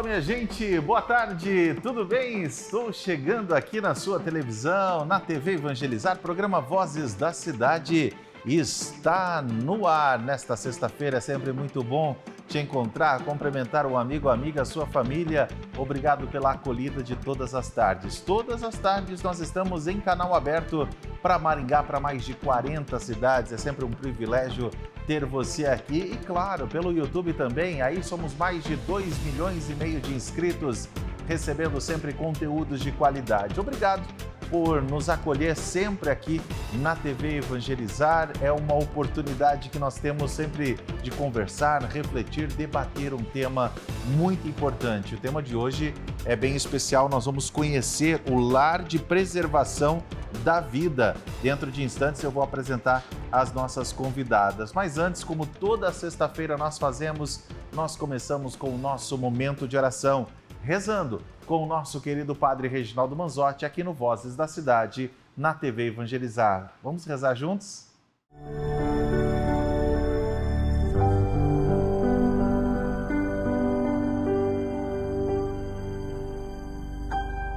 Olá, minha gente, boa tarde, tudo bem? Estou chegando aqui na sua televisão, na TV Evangelizar, programa Vozes da Cidade está no ar. Nesta sexta-feira é sempre muito bom te encontrar, cumprimentar um amigo, amiga, sua família. Obrigado pela acolhida de todas as tardes. Todas as tardes nós estamos em canal aberto para Maringá, para mais de 40 cidades. É sempre um privilégio ter você aqui e, claro, pelo YouTube também. Aí somos mais de 2,5 milhões de inscritos, recebendo sempre conteúdos de qualidade. Obrigado por nos acolher sempre aqui na TV Evangelizar. É uma oportunidade que nós temos sempre de conversar, refletir, debater um tema muito importante. O tema de hoje é bem especial. Nós vamos conhecer o Lar de Preservação da Vida. Dentro de instantes eu vou apresentar as nossas convidadas. Mas antes, como toda sexta-feira nós fazemos, nós começamos com o nosso momento de oração, rezando com o nosso querido Padre Reginaldo Manzotti, aqui no Vozes da Cidade, na TV Evangelizar. Vamos rezar juntos?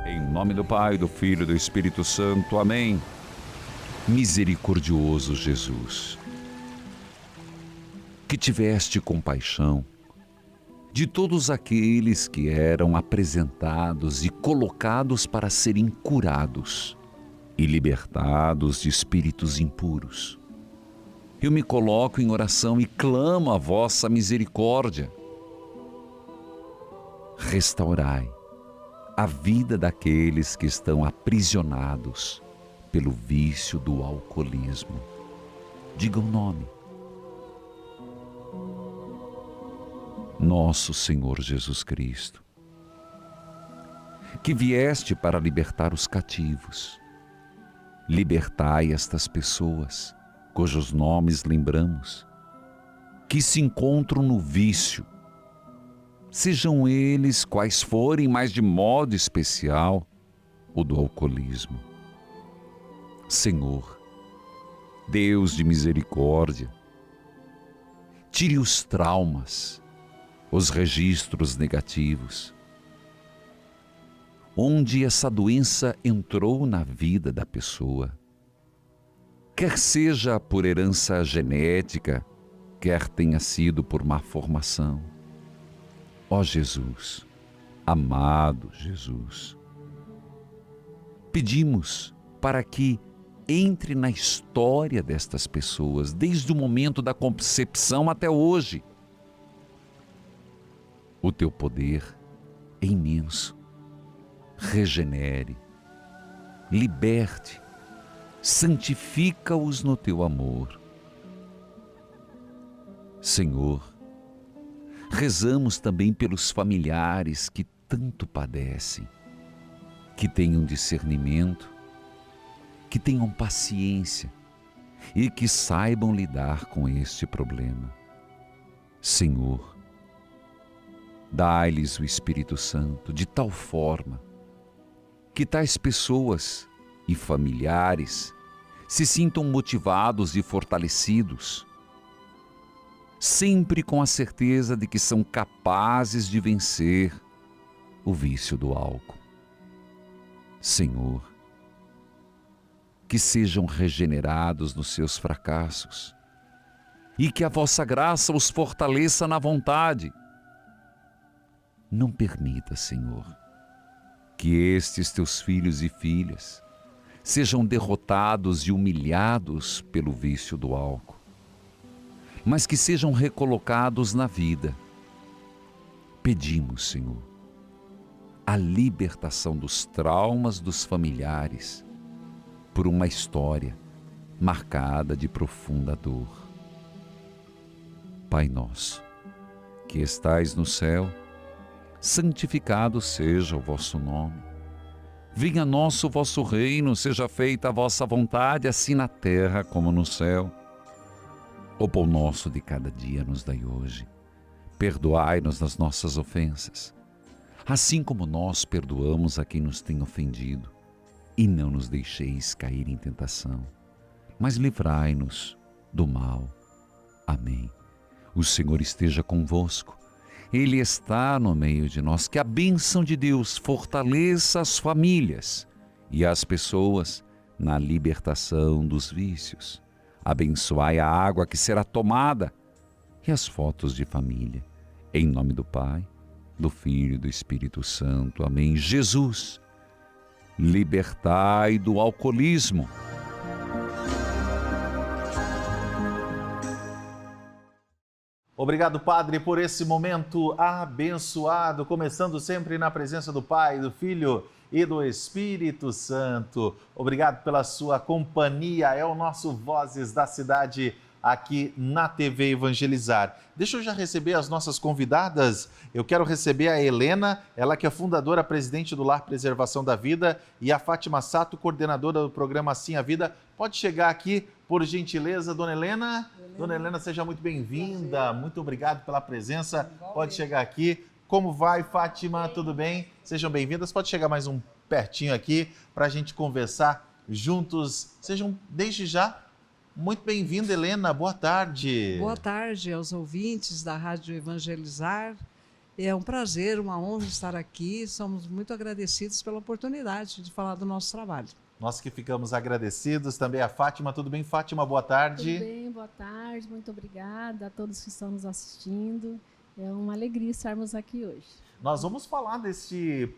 Em nome do Pai, do Filho e do Espírito Santo. Amém. Misericordioso Jesus, que tiveste compaixão de todos aqueles que eram apresentados e colocados para serem curados e libertados de espíritos impuros. Eu me coloco em oração e clamo a vossa misericórdia. Restaurai a vida daqueles que estão aprisionados pelo vício do alcoolismo. Diga o nome. Nosso Senhor Jesus Cristo, que vieste para libertar os cativos, libertai estas pessoas, cujos nomes lembramos, que se encontram no vício, sejam eles quais forem, mas de modo especial o do alcoolismo. Senhor, Deus de misericórdia, tire os traumas, os registros negativos, onde essa doença entrou na vida da pessoa, quer seja por herança genética, quer tenha sido por má formação. Ó Jesus, amado Jesus, pedimos para que entre na história destas pessoas, desde o momento da concepção até hoje. O teu poder é imenso. Regenere, liberte, santifica-os no teu amor. Senhor, rezamos também pelos familiares que tanto padecem, que tenham discernimento, que tenham paciência e que saibam lidar com este problema. Senhor, dai-lhes o Espírito Santo de tal forma que tais pessoas e familiares se sintam motivados e fortalecidos, sempre com a certeza de que são capazes de vencer o vício do álcool. Senhor, que sejam regenerados nos seus fracassos e que a vossa graça os fortaleça na vontade. Não permita, Senhor, que estes teus filhos e filhas sejam derrotados e humilhados pelo vício do álcool, mas que sejam recolocados na vida. Pedimos, Senhor, a libertação dos traumas dos familiares por uma história marcada de profunda dor. Pai nosso, que estais no céu, santificado seja o vosso nome. Venha a nós o vosso reino, seja feita a vossa vontade, assim na terra como no céu. O pão nosso de cada dia nos dai hoje. Perdoai-nos as nossas ofensas, assim como nós perdoamos a quem nos tem ofendido. E não nos deixeis cair em tentação, mas livrai-nos do mal. Amém. O Senhor esteja convosco. Ele está no meio de nós. Que a bênção de Deus fortaleça as famílias e as pessoas na libertação dos vícios. Abençoai a água que será tomada e as fotos de família. Em nome do Pai, do Filho e do Espírito Santo. Amém. Jesus, libertai do alcoolismo. Obrigado, Padre, por esse momento abençoado, começando sempre na presença do Pai, do Filho e do Espírito Santo. Obrigado pela sua companhia, é o nosso Vozes da Cidade aqui na TV Evangelizar. Deixa eu já receber as nossas convidadas. Eu quero receber a Helena, ela que é fundadora, presidente do Lar Preservação da Vida, e a Fátima Sato, coordenadora do programa Assim a Vida. Pode chegar aqui, por gentileza, Dona Helena. Dona Helena, seja muito bem-vinda. Muito obrigado pela presença. Pode chegar aqui. Como vai, Fátima? Tudo bem? Sejam bem-vindas. Pode chegar mais um pertinho aqui para a gente conversar juntos. Sejam, desde já, muito bem-vinda, Helena. Boa tarde. Boa tarde aos ouvintes da Rádio Evangelizar. É um prazer, uma honra estar aqui. Somos muito agradecidos pela oportunidade de falar do nosso trabalho. Nós que ficamos agradecidos. Também a Fátima. Tudo bem, Fátima? Boa tarde. Tudo bem, boa tarde. Muito obrigada a todos que estão nos assistindo. É uma alegria estarmos aqui hoje. Nós vamos falar desse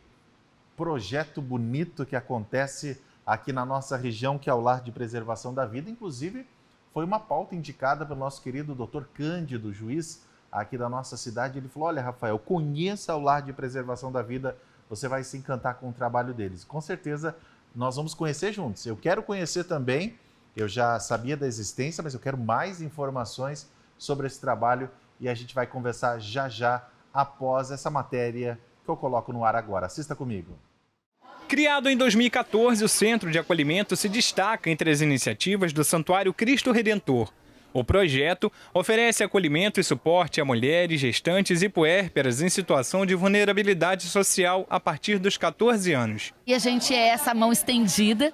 projeto bonito que acontece aqui na nossa região, que é o Lar de Preservação da Vida. Inclusive, foi uma pauta indicada pelo nosso querido Dr. Cândido, juiz aqui da nossa cidade. Ele falou: olha, Rafael, conheça o Lar de Preservação da Vida, você vai se encantar com o trabalho deles. Com certeza, nós vamos conhecer juntos. Eu quero conhecer também, eu já sabia da existência, mas eu quero mais informações sobre esse trabalho e a gente vai conversar já já após essa matéria que eu coloco no ar agora. Assista comigo. Criado em 2014, o Centro de Acolhimento se destaca entre as iniciativas do Santuário Cristo Redentor. O projeto oferece acolhimento e suporte a mulheres, gestantes e puérperas em situação de vulnerabilidade social a partir dos 14 anos. E a gente é essa mão estendida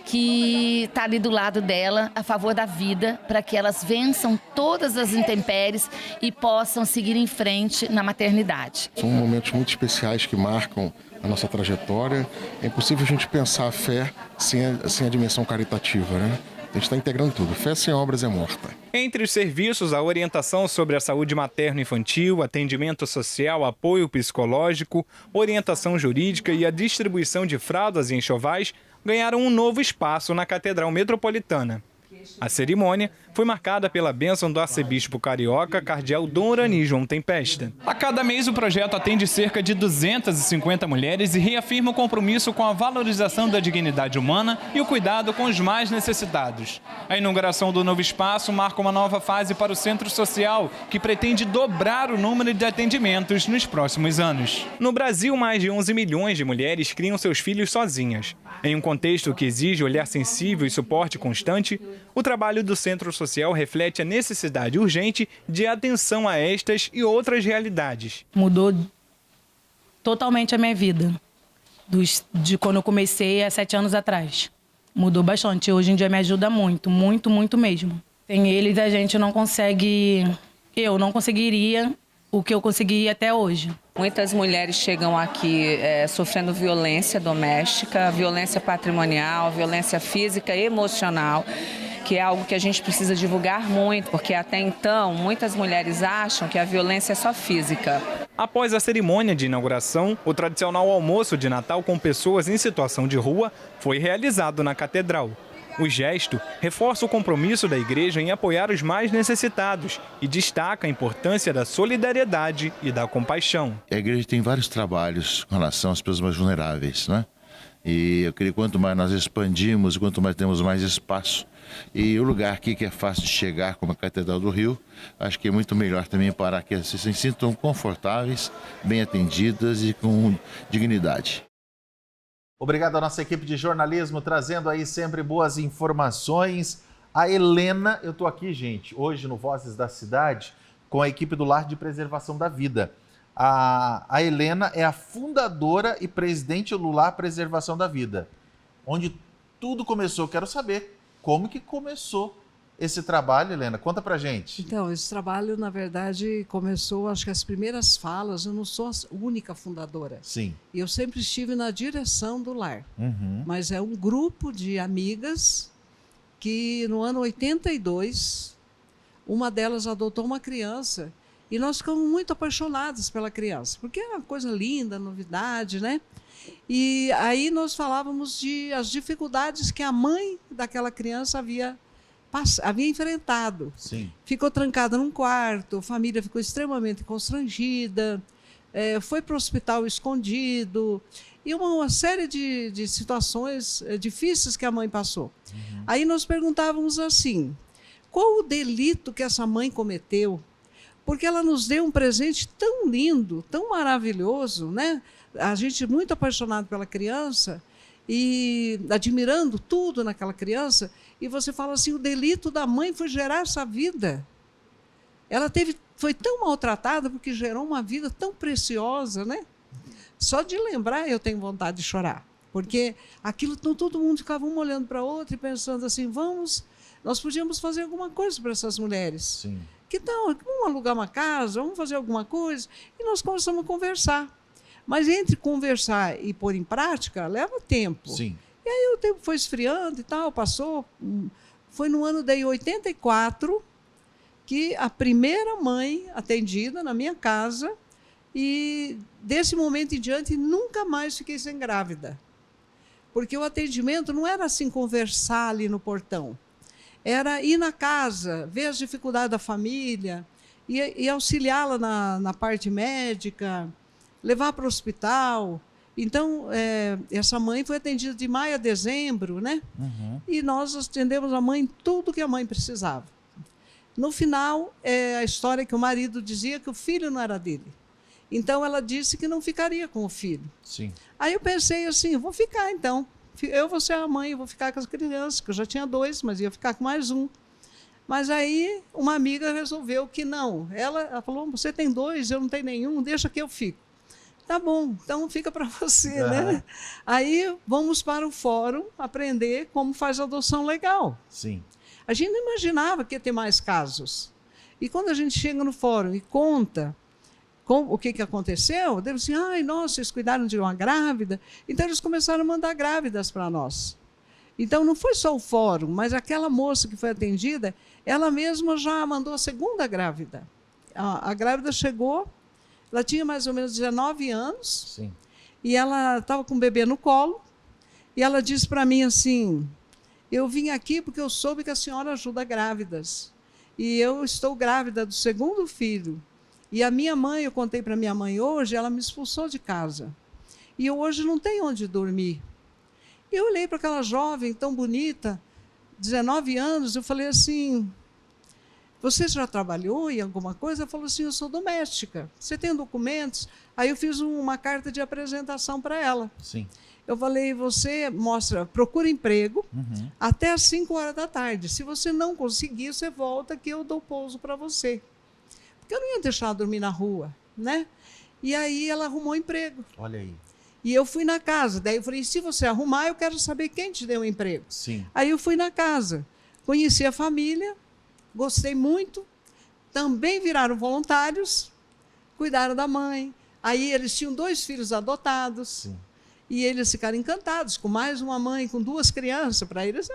que está ali do lado dela, a favor da vida, para que elas vençam todas as intempéries e possam seguir em frente na maternidade. São momentos muito especiais que marcam a nossa trajetória. É impossível a gente pensar a fé sem a dimensão caritativa, né? A gente está integrando tudo. Fé sem obras é morta. Entre os serviços, a orientação sobre a saúde materno-infantil, atendimento social, apoio psicológico, orientação jurídica e a distribuição de fraldas e enxovais ganharam um novo espaço na Catedral Metropolitana. A cerimônia foi marcada pela bênção do arcebispo carioca, cardeal Dom Urani João Tempesta. A cada mês, o projeto atende cerca de 250 mulheres e reafirma o compromisso com a valorização da dignidade humana e o cuidado com os mais necessitados. A inauguração do novo espaço marca uma nova fase para o Centro Social, que pretende dobrar o número de atendimentos nos próximos anos. No Brasil, mais de 11 milhões de mulheres criam seus filhos sozinhas. Em um contexto que exige olhar sensível e suporte constante, o trabalho do Centro Social reflete a necessidade urgente de atenção a estas e outras realidades. Mudou totalmente a minha vida, de quando eu comecei há 7 anos atrás. Mudou bastante. Hoje em dia me ajuda muito, muito, muito mesmo. Sem eles a gente não consegue... Eu não conseguiria o que eu consegui até hoje. Muitas mulheres chegam aqui sofrendo violência doméstica, violência patrimonial, violência física e emocional, que é algo que a gente precisa divulgar muito, porque até então muitas mulheres acham que a violência é só física. Após a cerimônia de inauguração, o tradicional almoço de Natal com pessoas em situação de rua foi realizado na Catedral. O gesto reforça o compromisso da igreja em apoiar os mais necessitados e destaca a importância da solidariedade e da compaixão. A igreja tem vários trabalhos com relação às pessoas mais vulneráveis, né? E eu creio que quanto mais nós expandimos, quanto mais temos mais espaço. E o lugar aqui que é fácil de chegar, como a Catedral do Rio, acho que é muito melhor também para que elas se sintam confortáveis, bem atendidas e com dignidade. Obrigado à nossa equipe de jornalismo, trazendo aí sempre boas informações. A Helena, eu estou aqui, gente, hoje no Vozes da Cidade, com a equipe do Lar de Preservação da Vida. A Helena é a fundadora e presidente do Lar Preservação da Vida, onde tudo começou. Quero saber como que começou esse trabalho, Helena? Conta pra gente. Então, esse trabalho, na verdade, começou, acho que as primeiras falas, eu não sou a única fundadora. Sim. E eu sempre estive na direção do lar. Uhum. Mas é um grupo de amigas que, no ano 82, uma delas adotou uma criança e nós ficamos muito apaixonadas pela criança, porque é uma coisa linda, novidade, né? E aí nós falávamos as dificuldades que a mãe daquela criança havia enfrentado. Sim. Ficou trancada num quarto, a família ficou extremamente constrangida, foi para o hospital escondido, e uma série de situações difíceis que a mãe passou. Uhum. Aí nós perguntávamos assim, qual o delito que essa mãe cometeu? Porque ela nos deu um presente tão lindo, tão maravilhoso, né? A gente muito apaixonado pela criança e admirando tudo naquela criança, e você fala assim, o delito da mãe foi gerar essa vida. Ela foi tão maltratada porque gerou uma vida tão preciosa, né? Só de lembrar eu tenho vontade de chorar, porque aquilo, todo mundo ficava um olhando para o outro e pensando assim, nós podíamos fazer alguma coisa para essas mulheres. Sim. Que tal? Vamos alugar uma casa, vamos fazer alguma coisa? E nós começamos a conversar. Mas entre conversar e pôr em prática, leva tempo. Sim. E aí o tempo foi esfriando e tal, passou. Foi no ano de 84 que a primeira mãe atendida na minha casa, e desse momento em diante nunca mais fiquei sem grávida. Porque o atendimento não era assim conversar ali no portão. Era ir na casa, ver as dificuldades da família e auxiliá-la na parte médica, levar para o hospital. Então, essa mãe foi atendida de maio a dezembro, né? Uhum. E nós atendemos a mãe tudo que a mãe precisava. No final, a história que o marido dizia que o filho não era dele. Então, ela disse que não ficaria com o filho. Sim. Aí eu pensei assim, vou ficar então. Eu vou ser a mãe, eu vou ficar com as crianças, que eu já tinha 2, mas ia ficar com mais um. Mas aí uma amiga resolveu que não. Ela falou, você tem 2, eu não tenho nenhum, deixa que eu fico. Tá bom, então fica para você, né? Aí vamos para o fórum aprender como faz adoção legal. Sim. A gente não imaginava que ia ter mais casos. E quando a gente chega no fórum e conta o que aconteceu, deve assim, ai, nossa, vocês cuidaram de uma grávida. Então eles começaram a mandar grávidas para nós. Então não foi só o fórum, mas aquela moça que foi atendida, ela mesma já mandou a segunda grávida. A grávida chegou, ela tinha mais ou menos 19 anos. Sim. E ela estava com o bebê no colo, e ela disse para mim assim, eu vim aqui porque eu soube que a senhora ajuda grávidas, e eu estou grávida do segundo filho. E a minha mãe, eu contei para minha mãe hoje, ela me expulsou de casa. E eu hoje não tenho onde dormir. E eu olhei para aquela jovem tão bonita, 19 anos, eu falei assim, você já trabalhou em alguma coisa? Ela falou assim, eu sou doméstica. Você tem documentos? Aí eu fiz uma carta de apresentação para ela. Sim. Eu falei, você procura emprego até às 5 horas da tarde. Se você não conseguir, você volta que eu dou pouso para você. Porque eu não ia deixar ela dormir na rua, né? E aí ela arrumou emprego. Olha aí. E eu fui na casa. Daí eu falei, se você arrumar, eu quero saber quem te deu o emprego. Sim. Aí eu fui na casa, conheci a família, gostei muito. Também viraram voluntários, cuidaram da mãe. Aí eles tinham 2 filhos adotados. Sim. E eles ficaram encantados, com mais uma mãe, com 2 crianças. Para eles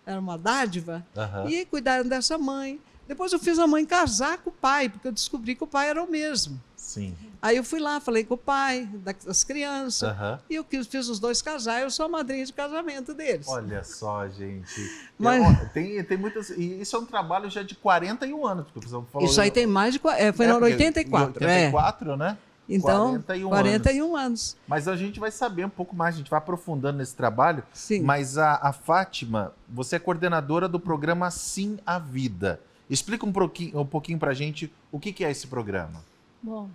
era uma dádiva. Uhum. E cuidaram dessa mãe. Depois eu fiz a mãe casar com o pai, porque eu descobri que o pai era o mesmo. Sim. Aí eu fui lá, falei com o pai das crianças, e eu fiz os 2 casar, eu sou a madrinha de casamento deles. Olha só, gente. Mas... Tem muitas... E isso é um trabalho já de 41 anos. Porque você falou, isso aí tem mais de... foi no 84. 84, né? Então, 41 anos. Mas a gente vai saber um pouco mais, a gente vai aprofundando nesse trabalho. Sim. Mas a Fátima, você é coordenadora do programa Sim à Vida. Explica um pouquinho para a gente o que é esse programa. Bom,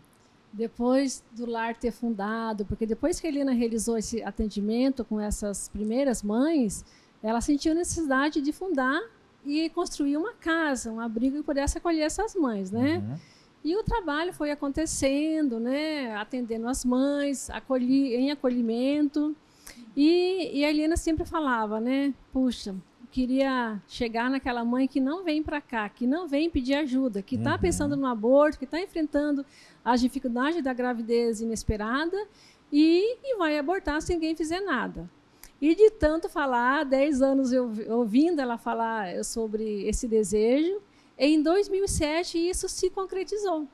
depois do lar ter fundado, porque depois que a Helena realizou esse atendimento com essas primeiras mães, ela sentiu necessidade de fundar e construir uma casa, um abrigo que pudesse acolher essas mães, né? Uhum. E o trabalho foi acontecendo, né? Atendendo as mães, em acolhimento. E a Helena sempre falava, né? Puxa, o queria chegar naquela mãe que não vem para cá, que não vem pedir ajuda, que está pensando no aborto, que está enfrentando as dificuldades da gravidez inesperada e vai abortar se ninguém fizer nada. E de tanto falar, 10 anos eu ouvindo ela falar sobre esse desejo, em 2007 isso se concretizou.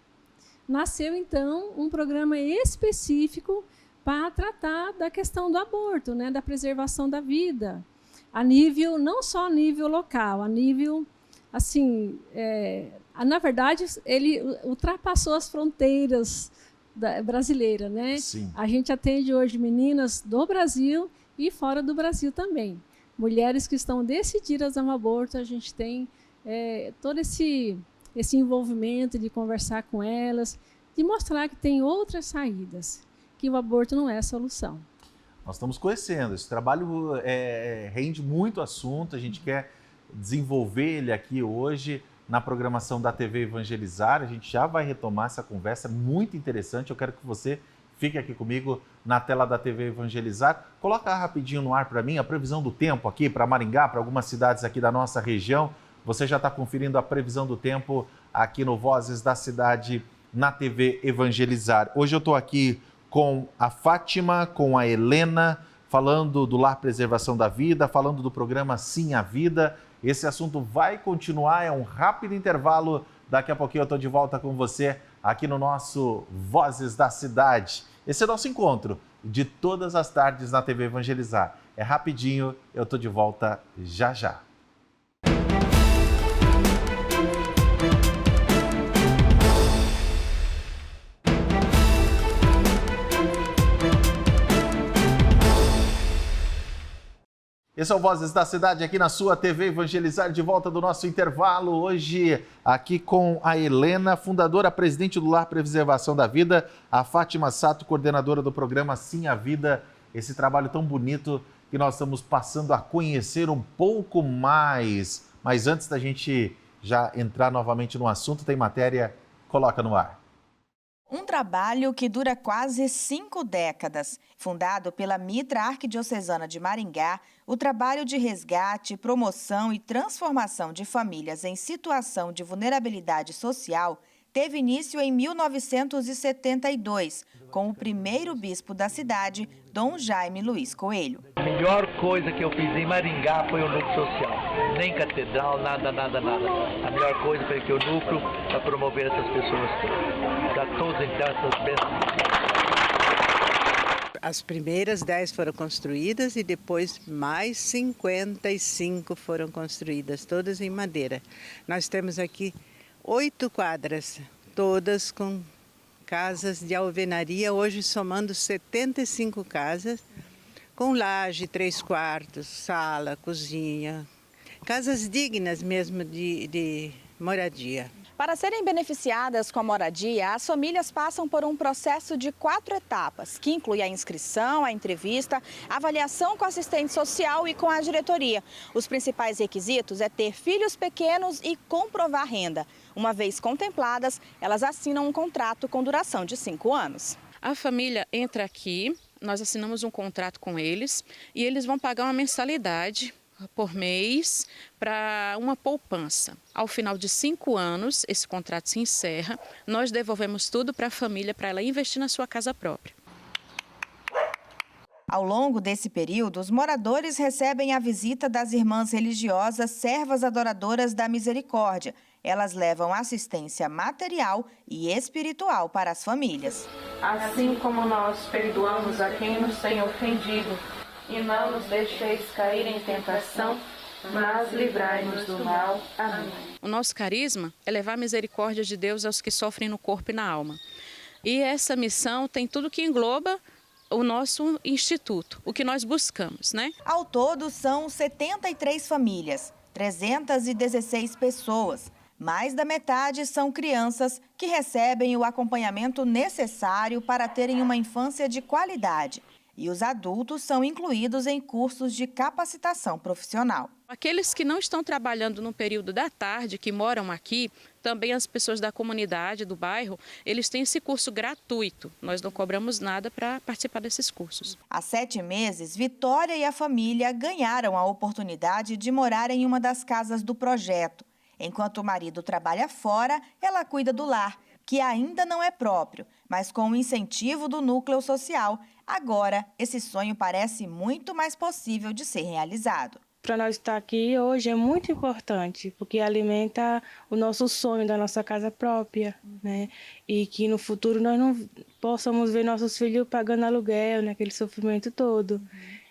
Nasceu, então, um programa específico para tratar da questão do aborto, né, da preservação da vida, a nível, não só a nível local, a nível, assim, na verdade, ele ultrapassou as fronteiras brasileiras, né? Sim. A gente atende hoje meninas do Brasil e fora do Brasil também. Mulheres que estão decididas ao aborto, a gente tem todo esse envolvimento de conversar com elas, de mostrar que tem outras saídas, que o aborto não é a solução. Nós estamos conhecendo, esse trabalho rende muito assunto, a gente quer desenvolver ele aqui hoje na programação da TV Evangelizar, a gente já vai retomar essa conversa muito interessante, eu quero que você fique aqui comigo na tela da TV Evangelizar, coloca rapidinho no ar para mim a previsão do tempo aqui para Maringá, para algumas cidades aqui da nossa região, você já está conferindo a previsão do tempo aqui no Vozes da Cidade na TV Evangelizar. Hoje eu estou aqui com a Fátima, com a Helena, falando do Lar Preservação da Vida, falando do programa Sim à Vida. Esse assunto vai continuar, é um rápido intervalo. Daqui a pouquinho eu estou de volta com você aqui no nosso Vozes da Cidade. Esse é o nosso encontro de todas as tardes na TV Evangelizar. É rapidinho, eu estou de volta já já. Esse é o Vozes da Cidade aqui na sua TV Evangelizar, de volta do nosso intervalo. Hoje aqui com a Helena, fundadora, presidente do Lar Preservação da Vida, a Fátima Sato, coordenadora do programa Sim à Vida. Esse trabalho tão bonito que nós estamos passando a conhecer um pouco mais. Mas antes da gente já entrar novamente no assunto, tem matéria, coloca no ar. Um trabalho que dura quase 5 décadas. Fundado pela Mitra Arquidiocesana de Maringá, o trabalho de resgate, promoção e transformação de famílias em situação de vulnerabilidade social teve início em 1972, com o primeiro bispo da cidade, Dom Jaime Luiz Coelho. A melhor coisa que eu fiz em Maringá foi o núcleo social. Nem catedral, nada. A melhor coisa foi que o núcleo para promover essas pessoas, para todos então essas bênçãos. As primeiras 10 foram construídas e depois mais 55 foram construídas, todas em madeira. Nós temos aqui 8 quadras, todas com casas de alvenaria, hoje somando 75 casas, com laje, 3 quartos, sala, cozinha, casas dignas mesmo de moradia. Para serem beneficiadas com a moradia, as famílias passam por um processo de 4 etapas, que inclui a inscrição, a entrevista, a avaliação com a assistente social e com a diretoria. Os principais requisitos é ter filhos pequenos e comprovar renda. Uma vez contempladas, elas assinam um contrato com duração de 5 anos. A família entra aqui, nós assinamos um contrato com eles e eles vão pagar uma mensalidade por mês para uma poupança. Ao final de 5 anos, esse contrato se encerra, nós devolvemos tudo para a família para ela investir na sua casa própria. Ao longo desse período, os moradores recebem a visita das irmãs religiosas Servas Adoradoras da Misericórdia. Elas levam assistência material e espiritual para as famílias. Assim como nós perdoamos a quem nos tem ofendido, e não nos deixeis cair em tentação, mas livrai-nos do mal. Amém. O nosso carisma é levar a misericórdia de Deus aos que sofrem no corpo e na alma. E essa missão tem tudo que engloba o nosso instituto, o que nós buscamos, né? Ao todo, são 73 famílias, 316 pessoas. Mais da metade são crianças que recebem o acompanhamento necessário para terem uma infância de qualidade. E os adultos são incluídos em cursos de capacitação profissional. Aqueles que não estão trabalhando no período da tarde, que moram aqui, também as pessoas da comunidade, do bairro, eles têm esse curso gratuito. Nós não cobramos nada para participar desses cursos. Há 7 meses, Vitória e a família ganharam a oportunidade de morar em uma das casas do projeto. Enquanto o marido trabalha fora, ela cuida do lar, que ainda não é próprio, mas com o incentivo do núcleo social, agora esse sonho parece muito mais possível de ser realizado. Para nós estar aqui hoje é muito importante, porque alimenta o nosso sonho da nossa casa própria, né? E que no futuro nós não possamos ver nossos filhos pagando aluguel, naquele sofrimento todo.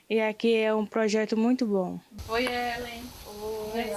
E aqui é um projeto muito bom. Oi, Ellen. Oi,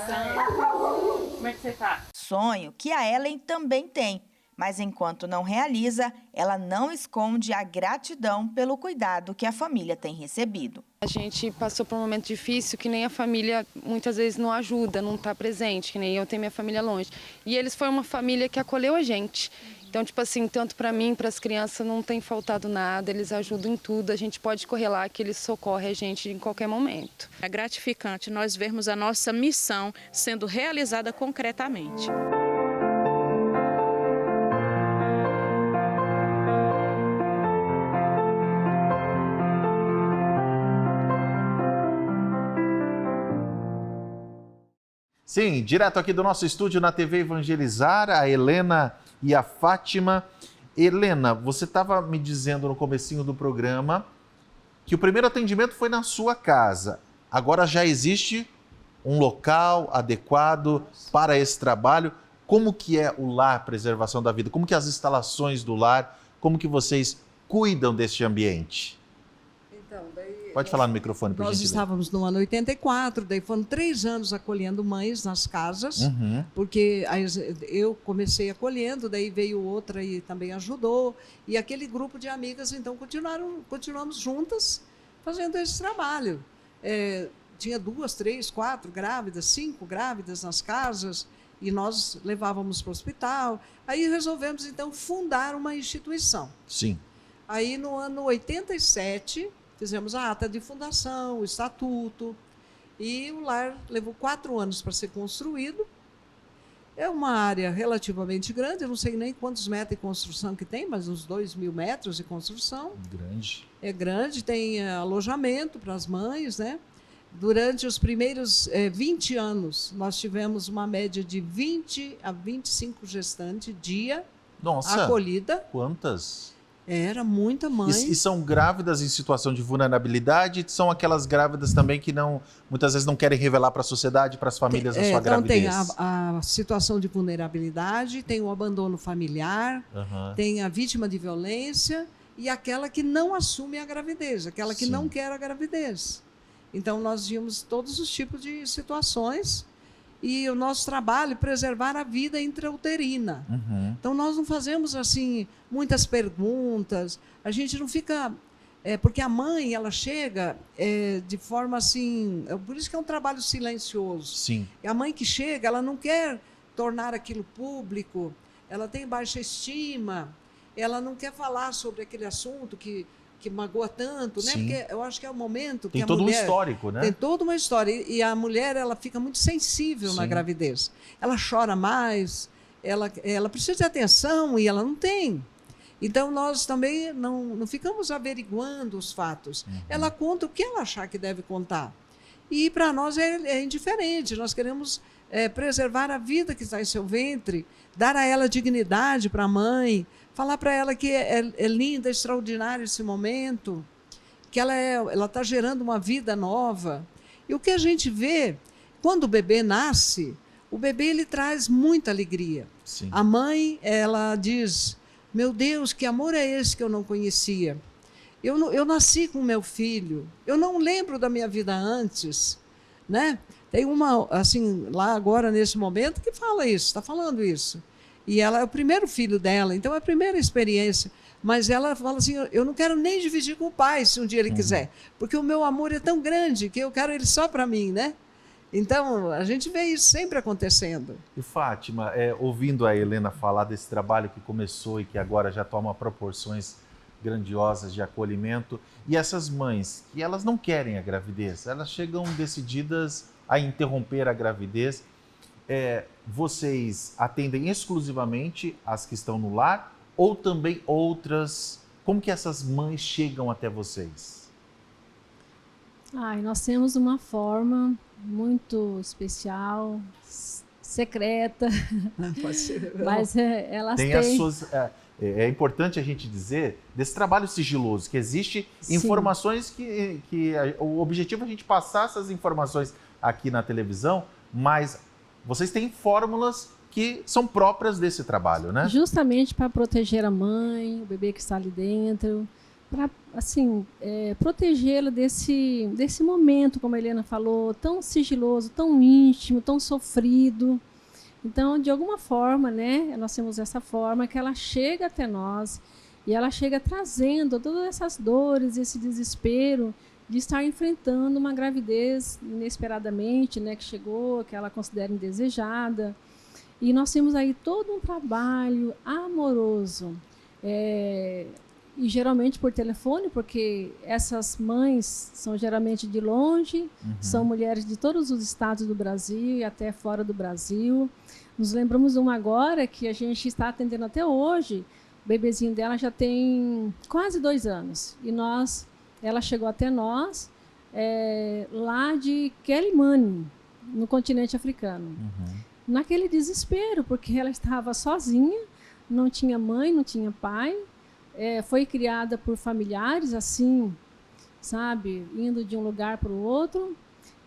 como é que você tá? Sonho que a Ellen também tem, mas enquanto não realiza, ela não esconde a gratidão pelo cuidado que a família tem recebido. A gente passou por um momento difícil que nem a família muitas vezes não ajuda, não está presente, que nem eu tenho minha família longe. E eles foram uma família que acolheu a gente. Então, tipo assim, tanto para mim, para as crianças, não tem faltado nada, eles ajudam em tudo, a gente pode correr lá que eles socorrem a gente em qualquer momento. É gratificante nós vermos a nossa missão sendo realizada concretamente. Sim, direto aqui do nosso estúdio na TV Evangelizar, a Helena e a Fátima. Helena, você estava me dizendo no comecinho do programa que o primeiro atendimento foi na sua casa. Agora já existe um local adequado para esse trabalho. Como que é o lar Preservação da Vida? Como que as instalações do lar, como que vocês cuidam deste ambiente? Pode falar no microfone, por Nós gentileza. estávamos no ano 84, daí foram 3 anos acolhendo mães nas casas, porque eu comecei acolhendo, daí veio outra e também ajudou, e aquele grupo de amigas, então, continuamos juntas fazendo esse trabalho. Tinha 2, 3, 4 grávidas, 5 grávidas nas casas, e nós levávamos para o hospital. Aí resolvemos, então, fundar uma instituição. Sim. Aí, no ano 87... fizemos a ata de fundação, o estatuto, e o lar levou 4 anos para ser construído. É uma área relativamente grande, eu não sei nem quantos metros de construção que tem, mas uns 2.000 metros de construção. Grande. É grande, tem alojamento para as mães, né? Durante os primeiros 20 anos, nós tivemos uma média de 20 a 25 gestantes dia. Nossa, acolhida. Quantas? Era muita mãe. E são grávidas em situação de vulnerabilidade? São aquelas grávidas também que muitas vezes não querem revelar para a sociedade, para as famílias a sua gravidez? Então tem a situação de vulnerabilidade, tem o abandono familiar, tem a vítima de violência e aquela que não assume a gravidez, aquela que não quer a gravidez. Então nós vimos todos os tipos de situações. E o nosso trabalho é preservar a vida intrauterina. Então, nós não fazemos, assim, muitas perguntas. A gente não fica... porque a mãe, ela chega de forma, assim... Por isso que é um trabalho silencioso. Sim. E a mãe que chega, ela não quer tornar aquilo público. Ela tem baixa estima. Ela não quer falar sobre aquele assunto que magoa tanto, né? Porque eu acho que é o momento que a mulher... Tem todo um histórico, né? Tem toda uma história. E a mulher, ela fica muito sensível na gravidez. Ela chora mais, ela precisa de atenção e ela não tem. Então, nós também não ficamos averiguando os fatos. Ela conta o que ela achar que deve contar. E para nós é indiferente. Nós queremos preservar a vida que está em seu ventre, dar a ela dignidade para a mãe, falar para ela que é linda, extraordinário esse momento, que ela está gerando uma vida nova. E o que a gente vê, quando o bebê nasce, o bebê ele traz muita alegria. Sim. A mãe, ela diz, meu Deus, que amor é esse que eu não conhecia? Eu nasci com meu filho, eu não lembro da minha vida antes, né? Tem uma, assim, lá agora, nesse momento, que fala isso, está falando isso. E ela é o primeiro filho dela, então é a primeira experiência. Mas ela fala assim, eu não quero nem dividir com o pai, se um dia ele quiser. Porque o meu amor é tão grande que eu quero ele só para mim, né? Então, a gente vê isso sempre acontecendo. E Fátima, ouvindo a Helena falar desse trabalho que começou e que agora já toma proporções grandiosas de acolhimento, e essas mães, que elas não querem a gravidez, elas chegam decididas a interromper a gravidez. Vocês atendem exclusivamente as que estão no lar ou também outras? Como que essas mães chegam até vocês? Nós temos uma forma muito especial, secreta, Pode ser. mas elas Tem têm... as suas... É importante a gente dizer desse trabalho sigiloso, que existe informações que o objetivo é a gente passar essas informações aqui na televisão, mas vocês têm fórmulas que são próprias desse trabalho, né? Justamente para proteger a mãe, o bebê que está ali dentro, para assim, protegê-la desse momento, como a Helena falou, tão sigiloso, tão íntimo, tão sofrido. Então, de alguma forma, né, nós temos essa forma que ela chega até nós e ela chega trazendo todas essas dores, esse desespero de estar enfrentando uma gravidez inesperadamente, né, que chegou, que ela considera indesejada. E nós temos aí todo um trabalho amoroso, e geralmente por telefone, porque essas mães são geralmente de longe, são mulheres de todos os estados do Brasil e até fora do Brasil. Nos lembramos de uma agora que a gente está atendendo até hoje. O bebezinho dela já tem quase 2 anos. E ela chegou até nós lá de Quelimane, no continente africano. Naquele desespero, porque ela estava sozinha, não tinha mãe, não tinha pai. Foi criada por familiares, assim, sabe, indo de um lugar para o outro.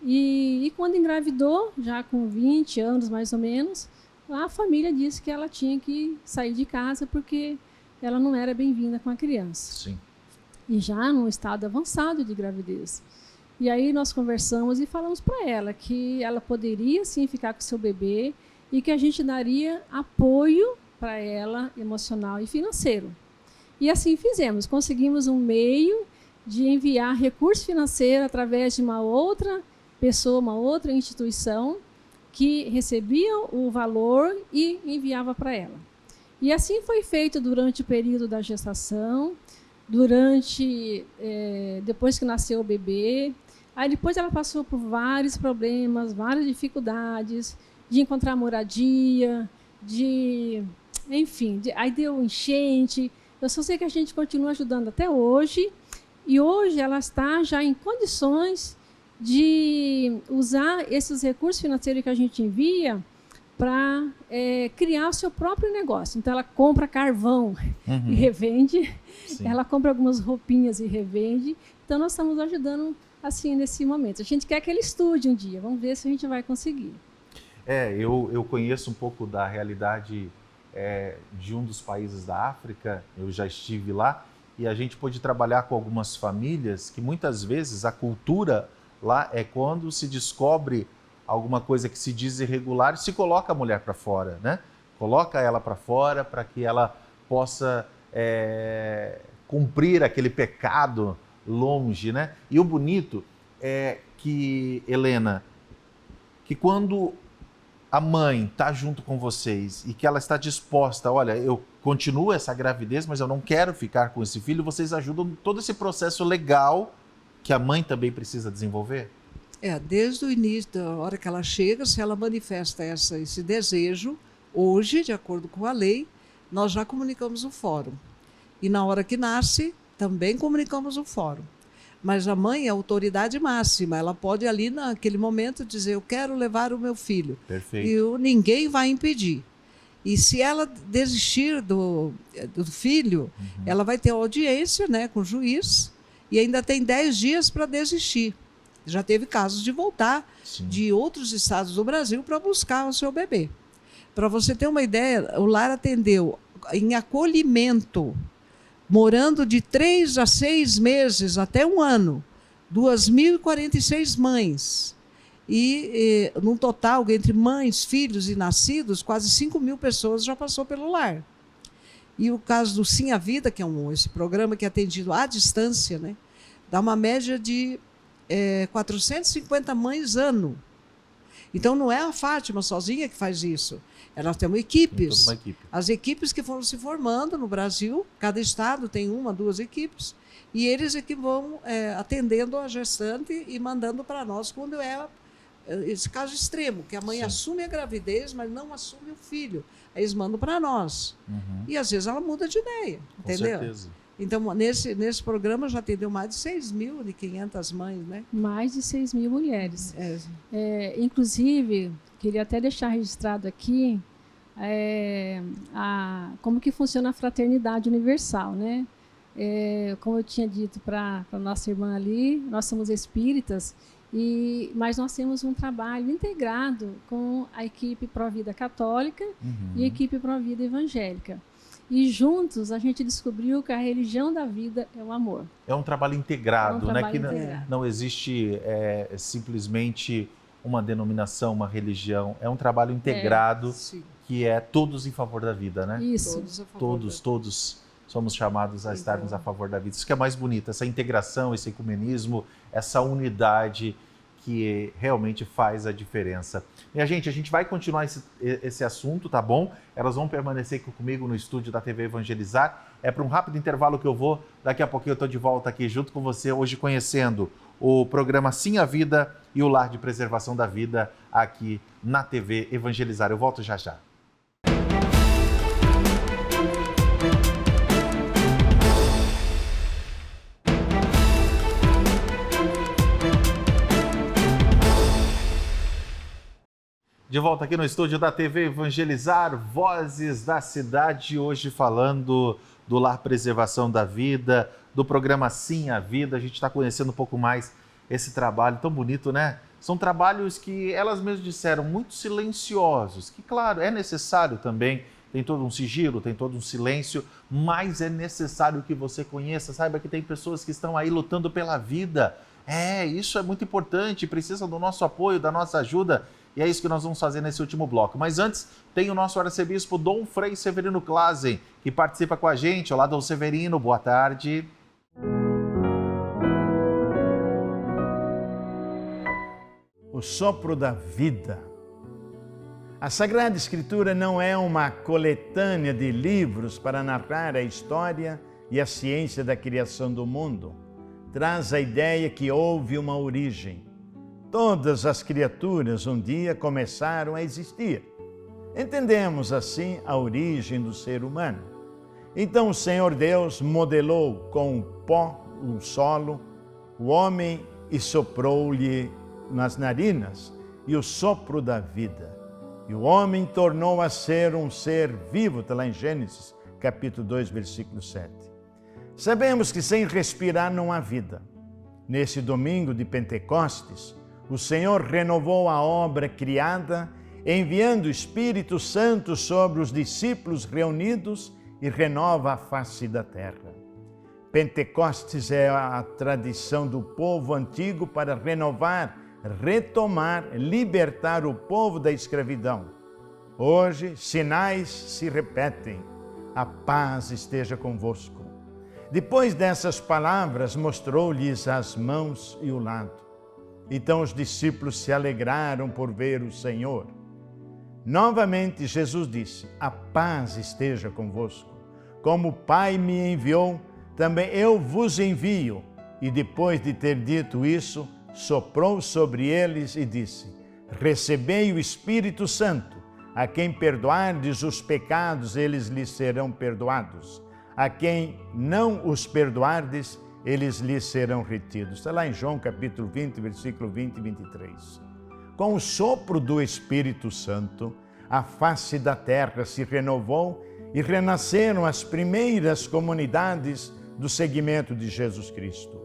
E quando engravidou, já com 20 anos mais ou menos, a família disse que ela tinha que sair de casa porque ela não era bem-vinda com a criança. Sim. E já num estado avançado de gravidez. E aí nós conversamos e falamos para ela que ela poderia sim ficar com seu bebê e que a gente daria apoio para ela emocional e financeiro. E assim fizemos, conseguimos um meio de enviar recurso financeiro através de uma outra pessoa, uma outra instituição que recebia o valor e enviava para ela. E assim foi feito durante o período da gestação, depois que nasceu o bebê. Aí depois ela passou por vários problemas, várias dificuldades de encontrar moradia, aí deu enchente. Eu só sei que a gente continua ajudando até hoje, e hoje ela está já em condições de usar esses recursos financeiros que a gente envia para criar o seu próprio negócio. Então, ela compra carvão e revende, ela compra algumas roupinhas e revende. Então, nós estamos ajudando assim nesse momento. A gente quer que ele estude um dia, vamos ver se a gente vai conseguir. Eu conheço um pouco da realidade de um dos países da África, eu já estive lá, e a gente pôde trabalhar com algumas famílias que muitas vezes a cultura lá é quando se descobre alguma coisa que se diz irregular, se coloca a mulher para fora, né? Coloca ela para fora para que ela possa cumprir aquele pecado longe, né? E o bonito é que, Helena, que quando a mãe está junto com vocês e que ela está disposta, olha, eu continuo essa gravidez, mas eu não quero ficar com esse filho, vocês ajudam todo esse processo legal que a mãe também precisa desenvolver? Desde o início, da hora que ela chega, se ela manifesta esse desejo, hoje, de acordo com a lei, nós já comunicamos o fórum. E na hora que nasce, também comunicamos o fórum. Mas a mãe é a autoridade máxima, ela pode ali naquele momento dizer, eu quero levar o meu filho. Perfeito. E ninguém vai impedir. E se ela desistir do filho, ela vai ter audiência, né, com o juiz, e ainda tem 10 dias para desistir. Já teve casos de voltar de outros estados do Brasil para buscar o seu bebê. Para você ter uma ideia, o lar atendeu em acolhimento, morando de 3 a 6 meses até 1 ano, 2.046 mães. E num total, entre mães, filhos e nascidos, quase 5.000 pessoas já passou pelo lar. E o caso do Sim à Vida, que é esse programa que é atendido à distância, né, dá uma média de 450 mães ano. Então, não é a Fátima sozinha que faz isso. Nós temos equipes. Toda uma equipe. As equipes que foram se formando no Brasil, cada estado tem 1, 2 equipes, e eles é que vão atendendo a gestante e mandando para nós quando esse caso extremo, que a mãe assume a gravidez, mas não assume o filho. Aí eles mandam para nós. E às vezes ela muda de ideia, entendeu? Com certeza. Então, nesse programa já atendeu mais de 6.500 mães, né? Mais de 6.000 mulheres. Inclusive, queria até deixar registrado aqui como que funciona a fraternidade universal, né? Como eu tinha dito para a nossa irmã ali, nós somos espíritas, mas nós temos um trabalho integrado com a equipe Provida Católica e a equipe Provida Evangélica. E juntos a gente descobriu que a religião da vida é o amor. É um trabalho integrado, né? Que integrado. Não existe simplesmente uma denominação, uma religião. É um trabalho integrado que é todos em favor da vida, né? Isso. Todos somos chamados a estarmos a favor da vida. Isso que é mais bonito, essa integração, esse ecumenismo, essa unidade que realmente faz a diferença. Minha gente, a gente vai continuar esse assunto, tá bom? Elas vão permanecer aqui comigo no estúdio da TV Evangelizar. É para um rápido intervalo que eu vou. Daqui a pouquinho eu estou de volta aqui junto com você, hoje conhecendo o programa Sim a Vida e o Lar de Preservação da Vida aqui na TV Evangelizar. Eu volto já já. De volta aqui no estúdio da TV Evangelizar, Vozes da Cidade, hoje falando do Lar Preservação da Vida, do programa Sim a Vida. A gente está conhecendo um pouco mais esse trabalho tão bonito, né? São trabalhos que elas mesmas disseram, muito silenciosos, que claro, é necessário também, tem todo um sigilo, tem todo um silêncio, mas é necessário que você conheça, saiba que tem pessoas que estão aí lutando pela vida. Isso é muito importante, precisa do nosso apoio, da nossa ajuda. E é isso que nós vamos fazer nesse último bloco. Mas antes, tem o nosso arcebispo Dom Frei Severino Clasen, que participa com a gente. Olá, Dom Severino, boa tarde. O sopro da vida. A Sagrada Escritura não é uma coletânea de livros para narrar a história e a ciência da criação do mundo. Traz a ideia que houve uma origem. Todas as criaturas um dia começaram a existir. Entendemos assim a origem do ser humano. Então o Senhor Deus modelou com o pó, o solo, o homem e soprou-lhe nas narinas e o sopro da vida. E o homem tornou a ser um ser vivo, está lá em Gênesis, capítulo 2, versículo 7. Sabemos que sem respirar não há vida. Nesse domingo de Pentecostes, o Senhor renovou a obra criada, enviando o Espírito Santo sobre os discípulos reunidos e renova a face da terra. Pentecostes é a tradição do povo antigo para renovar, retomar, libertar o povo da escravidão. Hoje, sinais se repetem. A paz esteja convosco. Depois dessas palavras, mostrou-lhes as mãos e o lado. Então os discípulos se alegraram por ver o Senhor. Novamente Jesus disse, a paz esteja convosco. Como o Pai me enviou, também eu vos envio. E depois de ter dito isso, soprou sobre eles e disse, recebei o Espírito Santo. A quem perdoardes os pecados, eles lhes serão perdoados. A quem não os perdoardes, eles lhes serão retidos. Está lá em João capítulo 20, versículo 20 e 23. Com o sopro do Espírito Santo, a face da terra se renovou e renasceram as primeiras comunidades do seguimento de Jesus Cristo.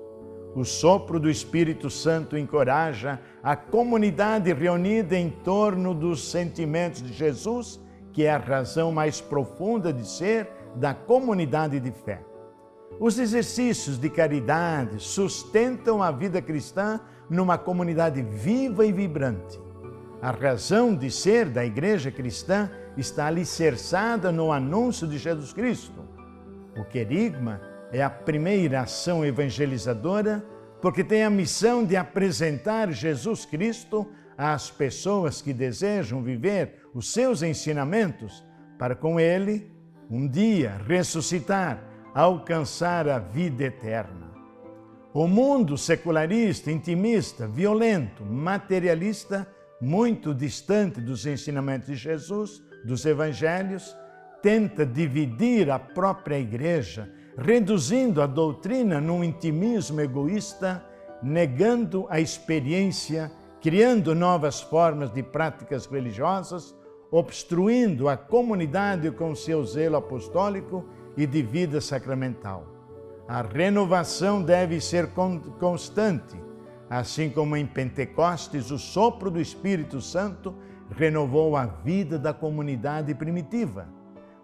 O sopro do Espírito Santo encoraja a comunidade reunida em torno dos sentimentos de Jesus, que é a razão mais profunda de ser da comunidade de fé. Os exercícios de caridade sustentam a vida cristã numa comunidade viva e vibrante. A razão de ser da igreja cristã está alicerçada no anúncio de Jesus Cristo. O querigma é a primeira ação evangelizadora porque tem a missão de apresentar Jesus Cristo às pessoas que desejam viver os seus ensinamentos para com Ele, um dia, ressuscitar, alcançar a vida eterna. O mundo secularista, intimista, violento, materialista muito distante dos ensinamentos de Jesus, dos evangelhos, tenta dividir a própria igreja, reduzindo a doutrina num intimismo egoísta, negando a experiência, criando novas formas de práticas religiosas, obstruindo a comunidade com seu zelo apostólico e de vida sacramental. A renovação deve ser constante, assim como em Pentecostes o sopro do Espírito Santo renovou a vida da comunidade primitiva.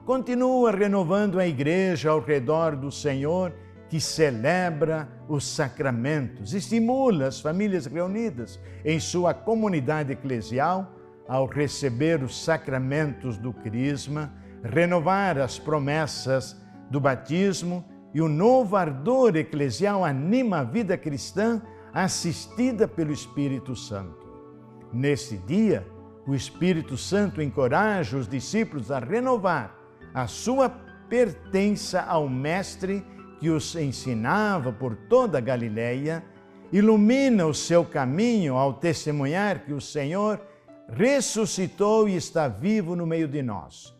Continua renovando a igreja ao redor do Senhor, que celebra os sacramentos, estimula as famílias reunidas em sua comunidade eclesial ao receber os sacramentos do Crisma, renovar as promessas do batismo, e o novo ardor eclesial anima a vida cristã assistida pelo Espírito Santo. Nesse dia, o Espírito Santo encoraja os discípulos a renovar a sua pertença ao Mestre que os ensinava por toda a Galileia, ilumina o seu caminho ao testemunhar que o Senhor ressuscitou e está vivo no meio de nós.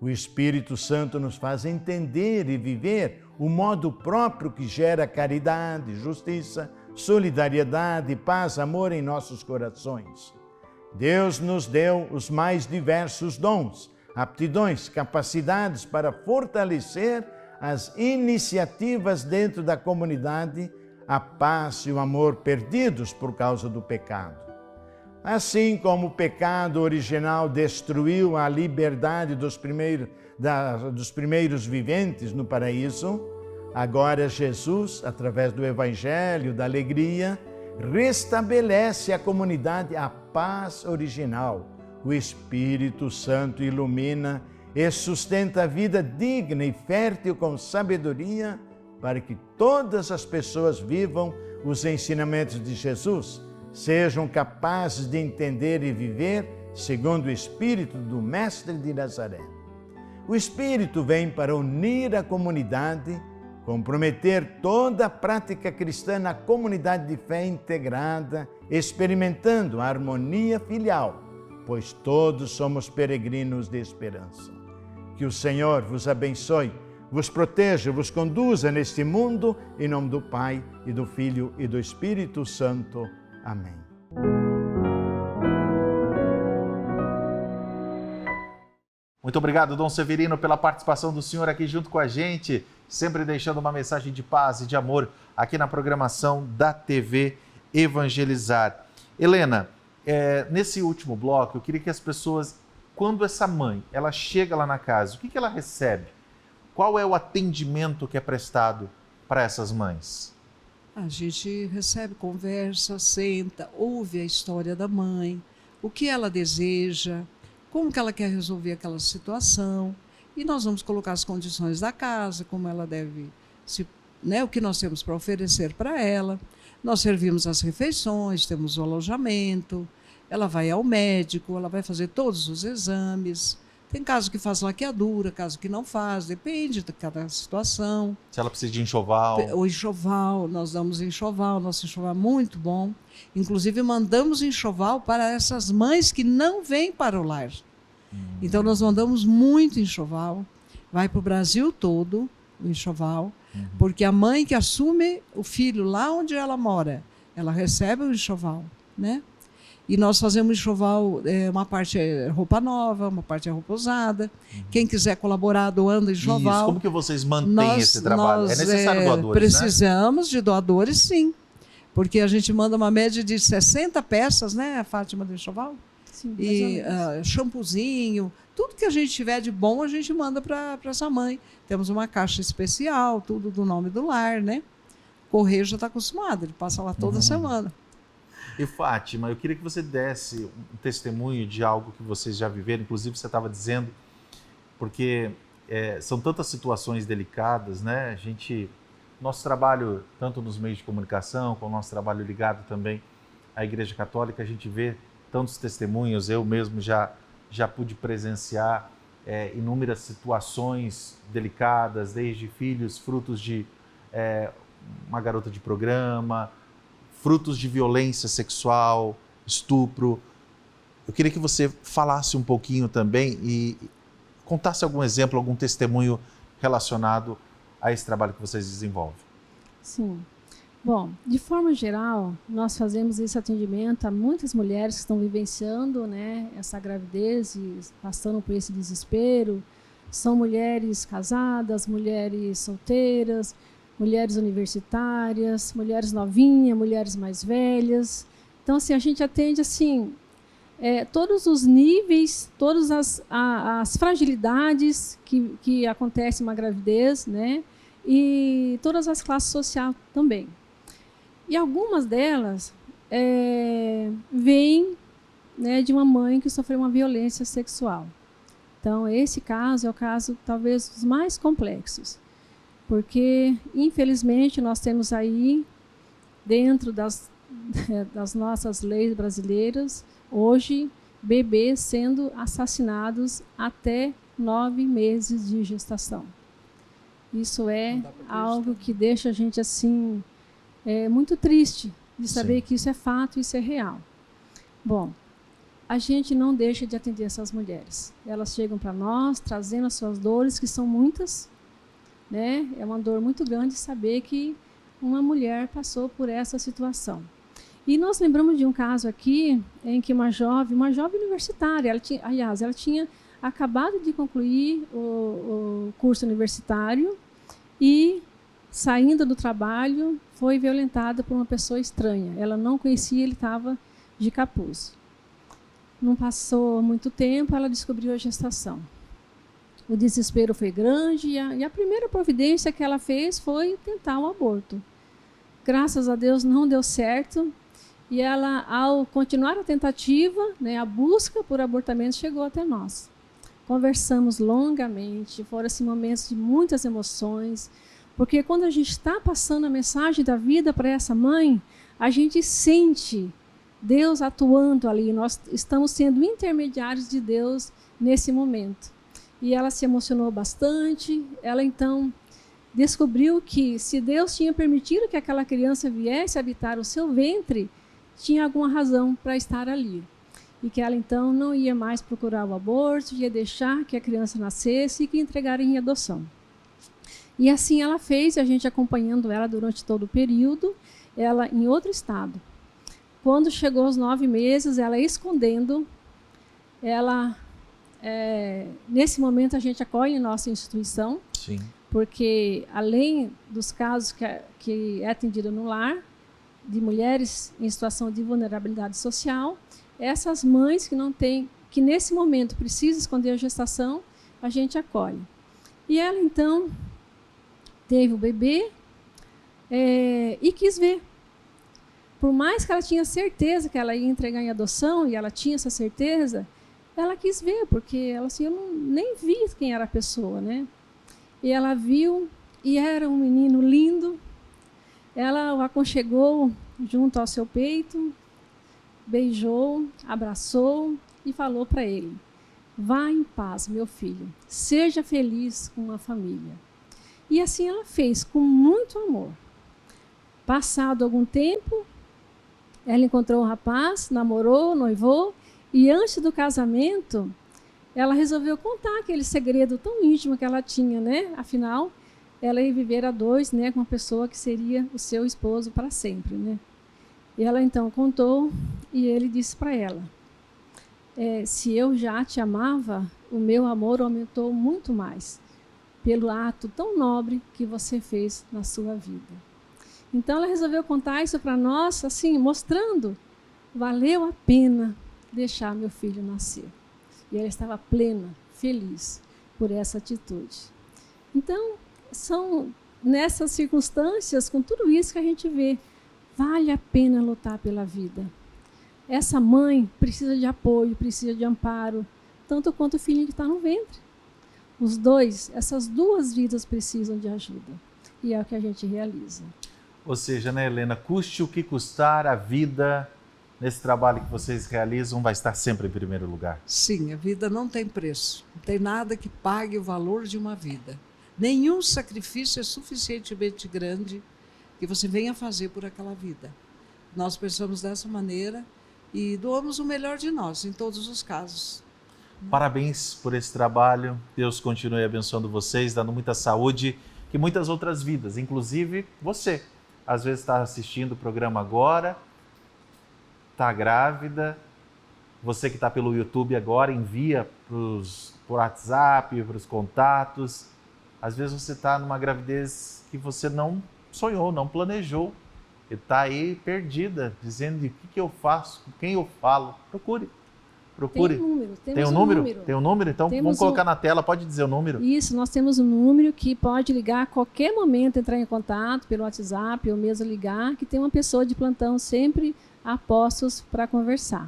O Espírito Santo nos faz entender e viver o modo próprio que gera caridade, justiça, solidariedade, paz, amor em nossos corações. Deus nos deu os mais diversos dons, aptidões, capacidades para fortalecer as iniciativas dentro da comunidade, a paz e o amor perdidos por causa do pecado. Assim como o pecado original destruiu a liberdade dos primeiros viventes no paraíso, agora Jesus, através do Evangelho da alegria, restabelece à comunidade a paz original. O Espírito Santo ilumina e sustenta a vida digna e fértil com sabedoria para que todas as pessoas vivam os ensinamentos de Jesus, sejam capazes de entender e viver segundo o Espírito do Mestre de Nazaré. O Espírito vem para unir a comunidade, comprometer toda a prática cristã na comunidade de fé integrada, experimentando a harmonia filial, pois todos somos peregrinos de esperança. Que o Senhor vos abençoe, vos proteja, vos conduza neste mundo, em nome do Pai, e do Filho e do Espírito Santo. Amém. Muito obrigado, Dom Severino, pela participação do senhor aqui junto com a gente, sempre deixando uma mensagem de paz e de amor aqui na programação da TV Evangelizar. Helena, nesse último bloco, eu queria que as pessoas, quando essa mãe, ela chega lá na casa, o que ela recebe? Qual é o atendimento que é prestado para essas mães? A gente recebe, conversa, senta, ouve a história da mãe, o que ela deseja, como que ela quer resolver aquela situação, e nós vamos colocar as condições da casa, como ela deve, o que nós temos para oferecer para ela. Nós servimos as refeições, temos o alojamento, ela vai ao médico, ela vai fazer todos os exames. Tem caso que faz laqueadura, caso que não faz, depende de cada situação. Se ela precisa de enxoval. O enxoval, nós damos enxoval, nosso enxoval é muito bom. Inclusive, mandamos enxoval para essas mães que não vêm para o lar. Então, nós mandamos muito enxoval. Vai para o Brasil todo, o enxoval, porque a mãe que assume o filho lá onde ela mora, ela recebe o enxoval, né? E nós fazemos enxoval, uma parte é roupa nova, uma parte é roupa usada. Quem quiser colaborar doando enxoval. Isso, como que vocês mantêm esse trabalho? É necessário doadores, precisamos de doadores, sim. Porque a gente manda uma média de 60 peças, né, Fátima, do enxoval? Sim, e shampoozinho, tudo que a gente tiver de bom, a gente manda para essa mãe. Temos uma caixa especial, tudo do nome do lar, né? O correio já está acostumado, ele passa lá toda semana. E Fátima, eu queria que você desse um testemunho de algo que vocês já viveram, inclusive você estava dizendo, porque são tantas situações delicadas, né? Nosso trabalho, tanto nos meios de comunicação, como o nosso trabalho ligado também à Igreja Católica, a gente vê tantos testemunhos, eu mesmo já pude presenciar inúmeras situações delicadas, desde filhos frutos de uma garota de programa, frutos de violência sexual, estupro, eu queria que você falasse um pouquinho também e contasse algum exemplo, algum testemunho relacionado a esse trabalho que vocês desenvolvem. Sim. Bom, de forma geral, nós fazemos esse atendimento a muitas mulheres que estão vivenciando, né, essa gravidez e passando por esse desespero. São mulheres casadas, mulheres solteiras, mulheres universitárias, mulheres novinhas, mulheres mais velhas. Então, assim, a gente atende assim, todos os níveis, todas as fragilidades que acontecem uma gravidez, né? E todas as classes sociais também. E algumas delas vêm, né, de uma mãe que sofreu uma violência sexual. Então, esse caso é o caso talvez dos mais complexos, porque, infelizmente, nós temos aí, dentro das nossas leis brasileiras, hoje, bebês sendo assassinados até 9 meses de gestação. Isso é algo que deixa a gente assim muito triste de saber que isso é fato, isso é real. Bom, a gente não deixa de atender essas mulheres. Elas chegam para nós trazendo as suas dores, que são muitas, né? É uma dor muito grande saber que uma mulher passou por essa situação. E nós lembramos de um caso aqui em que uma jovem universitária, ela tinha acabado de concluir o curso universitário e, saindo do trabalho, foi violentada por uma pessoa estranha. Ela não conhecia, ele estava de capuz. Não passou muito tempo, ela descobriu a gestação. O desespero foi grande e a primeira providência que ela fez foi tentar o aborto. Graças a Deus não deu certo. E ela, ao continuar a tentativa, né, a busca por abortamento, chegou até nós. Conversamos longamente, foram assim, momentos de muitas emoções, porque quando a gente está passando a mensagem da vida para essa mãe, a gente sente Deus atuando ali, nós estamos sendo intermediários de Deus nesse momento. E ela se emocionou bastante, ela então descobriu que se Deus tinha permitido que aquela criança viesse habitar o seu ventre, tinha alguma razão para estar ali. E que ela, então, não ia mais procurar o aborto, ia deixar que a criança nascesse e que entregaria em adoção. E assim ela fez, a gente acompanhando ela durante todo o período, ela em outro estado. Quando chegou aos 9 meses, ela escondendo, nesse momento a gente acolhe em nossa instituição, Sim. Porque além dos casos que é atendido no lar, de mulheres em situação de vulnerabilidade social, essas mães que não têm, que nesse momento precisam esconder a gestação, a gente acolhe. E ela então teve o bebê e quis ver. Por mais que ela tinha certeza que ela ia entregar em adoção, e ela tinha essa certeza, ela quis ver, porque ela assim, eu nem vi quem era a pessoa, né? E ela viu, e era um menino lindo. Ela o aconchegou junto ao seu peito, beijou, abraçou e falou para ele: vá em paz, meu filho, seja feliz com a família. E assim ela fez, com muito amor. Passado algum tempo, ela encontrou o rapaz, namorou, noivou, e antes do casamento, ela resolveu contar aquele segredo tão íntimo que ela tinha, né? Afinal, ela ia viver a dois, né, com uma pessoa que seria o seu esposo para sempre, né? E ela então contou e ele disse para ela: se eu já te amava, o meu amor aumentou muito mais pelo ato tão nobre que você fez na sua vida. Então ela resolveu contar isso para nós, assim, mostrando, valeu a pena deixar meu filho nascer. E ela estava plena, feliz por essa atitude. Então, são nessas circunstâncias, com tudo isso que a gente vê, vale a pena lutar pela vida. Essa mãe precisa de apoio, precisa de amparo, tanto quanto o filho que está no ventre. Os dois, essas duas vidas precisam de ajuda. E é o que a gente realiza. Ou seja, né, Helena, custe o que custar, a vida nesse trabalho que vocês realizam vai estar sempre em primeiro lugar. Sim, a vida não tem preço. Não tem nada que pague o valor de uma vida. Nenhum sacrifício é suficientemente grande que você venha fazer por aquela vida. Nós pensamos dessa maneira e doamos o melhor de nós em todos os casos. Parabéns por esse trabalho. Deus continue abençoando vocês, dando muita saúde e muitas outras vidas, inclusive você. Às vezes está assistindo o programa agora, está grávida. Você que está pelo YouTube agora, envia por WhatsApp, para os contatos. Às vezes você está numa gravidez que você não sonhou, não planejou. E está aí perdida, dizendo o que eu faço, com quem eu falo. Procure. Tem um número? Tem um número? Então vamos colocar na tela, pode dizer o número? Isso, nós temos um número que pode ligar a qualquer momento, entrar em contato pelo WhatsApp ou mesmo ligar, que tem uma pessoa de plantão sempre a postos para conversar.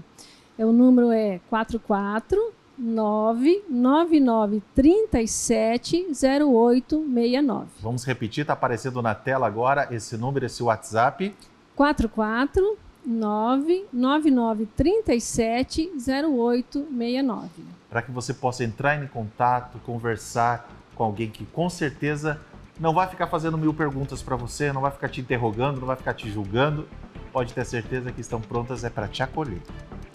O número é 449-9937-0869. Vamos repetir, está aparecendo na tela agora esse número, esse WhatsApp. 449-9937-0869. Para que você possa entrar em contato, conversar com alguém que com certeza não vai ficar fazendo 1000 perguntas para você, não vai ficar te interrogando, não vai ficar te julgando. Pode ter certeza que estão prontas para te acolher,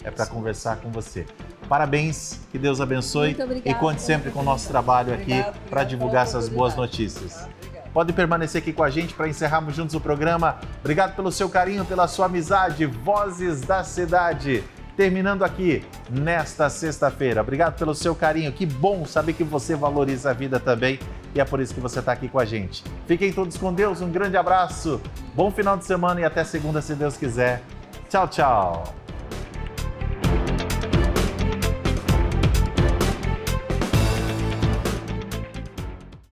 é para conversar com você. Parabéns, que Deus abençoe e conte sempre com o nosso trabalho aqui para divulgar essas boas notícias. Pode permanecer aqui com a gente para encerrarmos juntos o programa. Obrigado pelo seu carinho, pela sua amizade. Vozes da Cidade, terminando aqui nesta sexta-feira. Obrigado pelo seu carinho. Que bom saber que você valoriza a vida também e é por isso que você está aqui com a gente. Fiquem todos com Deus, um grande abraço, bom final de semana e até segunda, se Deus quiser. Tchau, tchau.